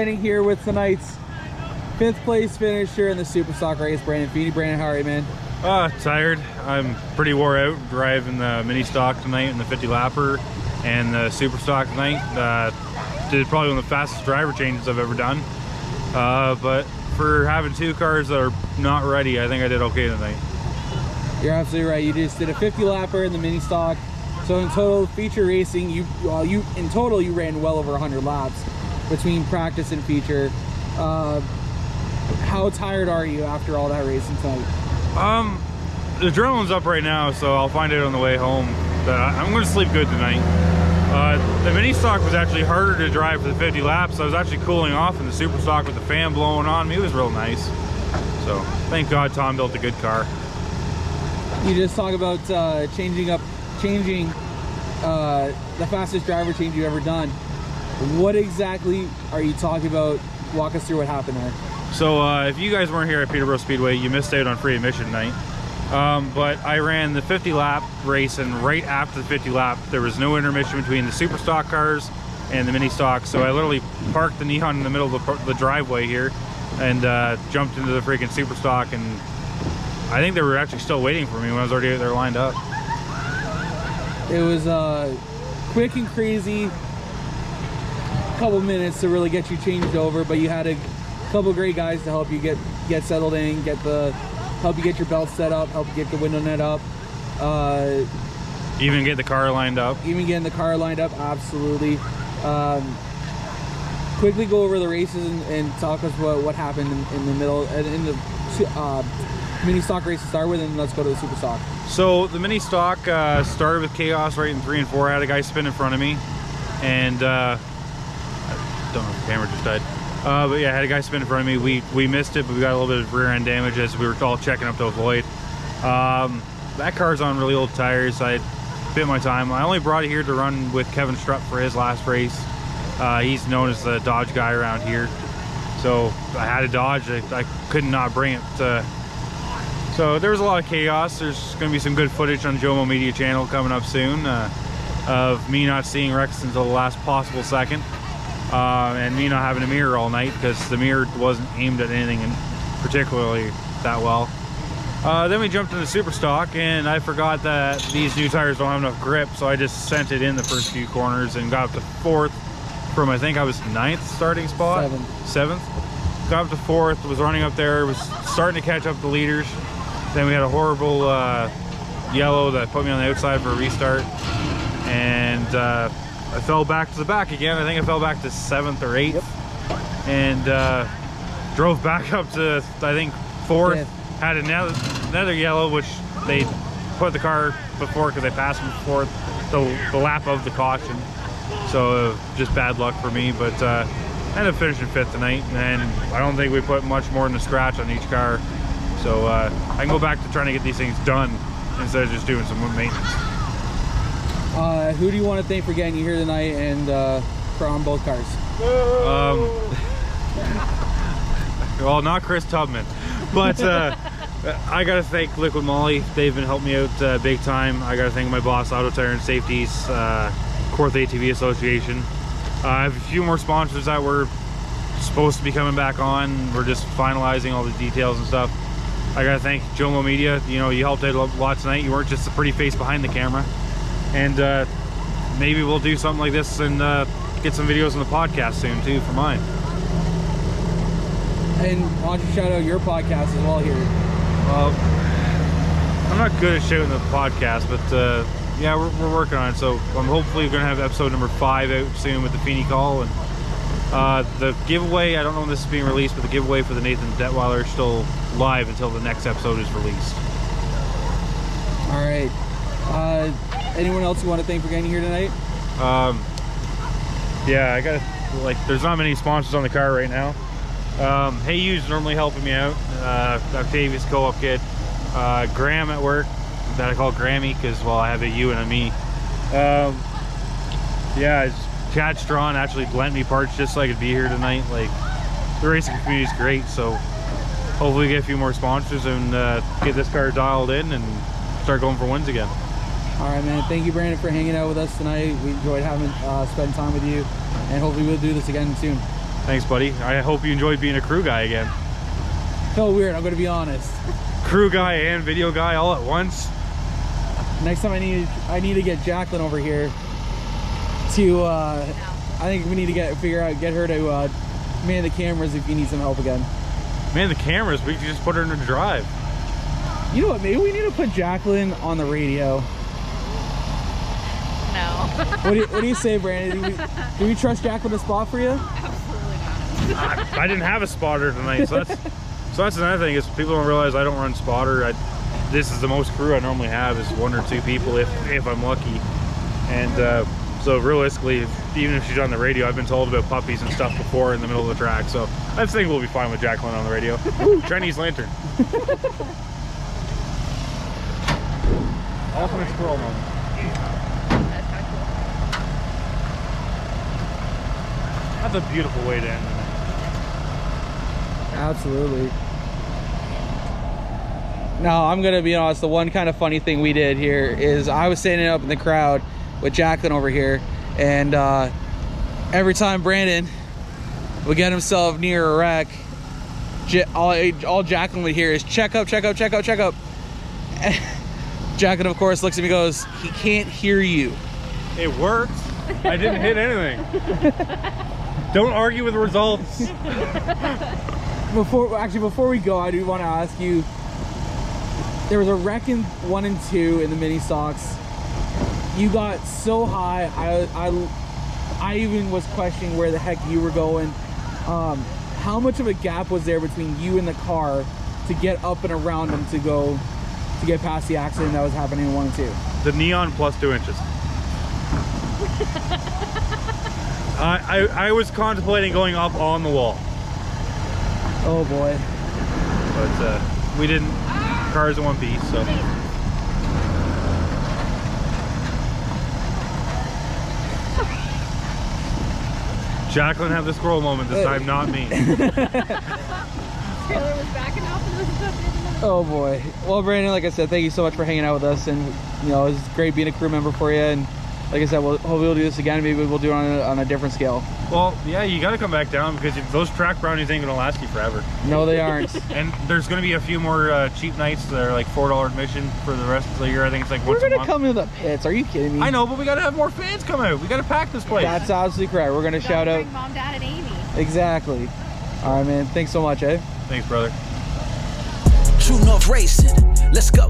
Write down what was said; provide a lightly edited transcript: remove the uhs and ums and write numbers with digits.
standing here with tonight's 5th place finisher in the Super Stock race, Brandon Feeney. Brandon, how are you, man? Tired. I'm pretty wore out driving the mini stock tonight and the 50 lapper and the Super Stock tonight. Did probably one of the fastest driver changes I've ever done. But for having 2 cars that are not ready, I think I did okay tonight. You're absolutely right. You just did a 50 lapper in the mini stock. So in total, feature racing, you ran well over 100 laps between practice and feature. How tired are you after all that racing tonight? The adrenaline's up right now, so I'll find out on the way home. I'm going to sleep good tonight. The mini stock was actually harder to drive for the 50 laps. I was actually cooling off in the Super Stock with the fan blowing on me. It was real nice. So thank God Tom built a good car. You just talk about changing the fastest driver change you've ever done. What exactly are you talking about? Walk us through what happened there. So if you guys weren't here at Peterborough Speedway, you missed out on free admission night. But I ran the 50 lap race, and right after the 50 lap, there was no intermission between the Super Stock cars and the mini stock. So I literally parked the Neon in the middle of the driveway here and jumped into the freaking Super Stock, and I think they were actually still waiting for me when I was already there lined up. It was quick and crazy, couple minutes to really get you changed over, but you had a couple great guys to help you get settled in, help you get your belt set up, help you get the window net up, even get the car lined up. Even getting the car lined up, absolutely. Quickly go over the races and talk us what happened in the middle and in the mini stock race to start with, and let's go to the Super Stock. So the mini stock started with chaos right in 3 and 4. I had a guy spin in front of me, and I don't know if the camera just died. But yeah, I had a guy spin in front of me. We missed it, but we got a little bit of rear end damage as we were all checking up to avoid. That car's on really old tires. I bit my time. I only brought it here to run with Kevin Strutt for his last race. He's known as the Dodge guy around here. So I had a Dodge. I could not bring it. So there was a lot of chaos. There's going to be some good footage on the Jomo Media channel coming up soon of me not seeing Rex until the last possible second. And me not having a mirror all night because the mirror wasn't aimed at anything particularly that well. Then we jumped into Super Stock, and I forgot that these new tires don't have enough grip, so I just sent it in the first few corners and got up to 4th from, I think I was 9th starting spot? 7th. Got up to 4th, was running up there, was starting to catch up the leaders. Then we had a horrible yellow that put me on the outside for a restart, and I fell back to the back again. I think I fell back to 7th or 8th. Yep. And drove back up to, I think, 4th. Yeah. Had another yellow, which they put the car before because they passed me before the lap of the caution. So just bad luck for me, but ended up finishing 5th tonight, and I don't think we put much more than a scratch on each car. So I can go back to trying to get these things done instead of just doing some maintenance. Who do you want to thank for getting you here tonight and for on both cars? Well, not Chris Tubman, but I gotta thank Liquid Molly. They've been helping me out big time. I gotta thank my boss, Auto Tire and Safeties, Corth ATV Association. I have a few more sponsors that were supposed to be coming back on. We're just finalizing all the details and stuff. I gotta thank Jomo Media. You know, you helped out a lot tonight. You weren't just a pretty face behind the camera. And maybe we'll do something like this and get some videos on the podcast soon too for mine. And why don't you shout out your podcast as well here? Well, I'm not good at shouting the podcast, but yeah, we're working on it. So I'm hopefully going to have episode number 5 out soon with the Feeney call. And the giveaway, I don't know when this is being released, but the giveaway for the Nathan Detweiler is still live until the next episode is released. All right. Anyone else you want to thank for getting here tonight? Yeah, I got there's not many sponsors on the car right now. Hey You's normally helping me out. Octavius Co-op kid. Graham at work, that I call Grammy because, well, I have a U and a me. Yeah, Chad Strawn actually lent me parts just so I could be here tonight. Like, the racing community is great, so hopefully we get a few more sponsors and get this car dialed in and start going for wins again. All right, man. Thank you, Brandon, for hanging out with us tonight. We enjoyed having spending time with you, and hopefully we'll do this again soon. Thanks, buddy. I hope you enjoyed being a crew guy again. Felt weird, I'm gonna be honest. Crew guy and video guy all at once. Next time I need to get Jacqueline over here to I think we need to get her to man the cameras if you need some help again. Man, the cameras, we could just put her in the drive. You know what, maybe we need to put Jacqueline on the radio. No. What do you say, Brandon? Do we trust Jacqueline to spot for you? Absolutely not. I didn't have a spotter tonight, so that's another thing is people don't realize I don't run spotter. This is the most crew I normally have is 1 or 2 people if I'm lucky. And so realistically, even if she's on the radio, I've been told about puppies and stuff before in the middle of the track. So I think we'll be fine with Jacqueline on the radio. Ooh, Chinese lantern. Ultimate squirrel moment. That's a beautiful way to end the night. Absolutely. No, I'm gonna be honest, the one kind of funny thing we did here is I was standing up in the crowd with Jacqueline over here, and every time Brandon would get himself near a wreck, all Jacqueline would hear is check up, check up, check up, check up. And Jacqueline, of course, looks at me and goes, he can't hear you. It worked. I didn't hit anything. Don't argue with the results. Before we go, I do want to ask you, there was a wreck in 1 and 2 in the mini stocks. You got so high, I even was questioning where the heck you were going. How much of a gap was there between you and the car to get up and around them to get past the accident that was happening in 1 and 2? The neon plus 2 inches. I was contemplating going up on the wall. Oh boy. But we didn't. Car's in one piece, so. Jacqueline had the squirrel moment this time, not me. Taylor was backing off and was Oh boy. Well, Brandon, like I said, thank you so much for hanging out with us, and you know, it was great being a crew member for you. And like I said, hopefully we'll do this again. Maybe we'll do it on a different scale. Well, yeah, you got to come back down because those track brownies ain't gonna last you forever. No, they aren't. And there's gonna be a few more cheap nights that are like $4 admission for the rest of the year. I think it's like once a month. We're gonna come into the pits. Are you kidding me? I know, but we gotta have more fans come out. We gotta pack this place. That's absolutely correct. We're gonna shout out Mom, Dad, and Amy. Exactly. All right, man. Thanks so much, eh? Thanks, brother. True North Racing. Let's go.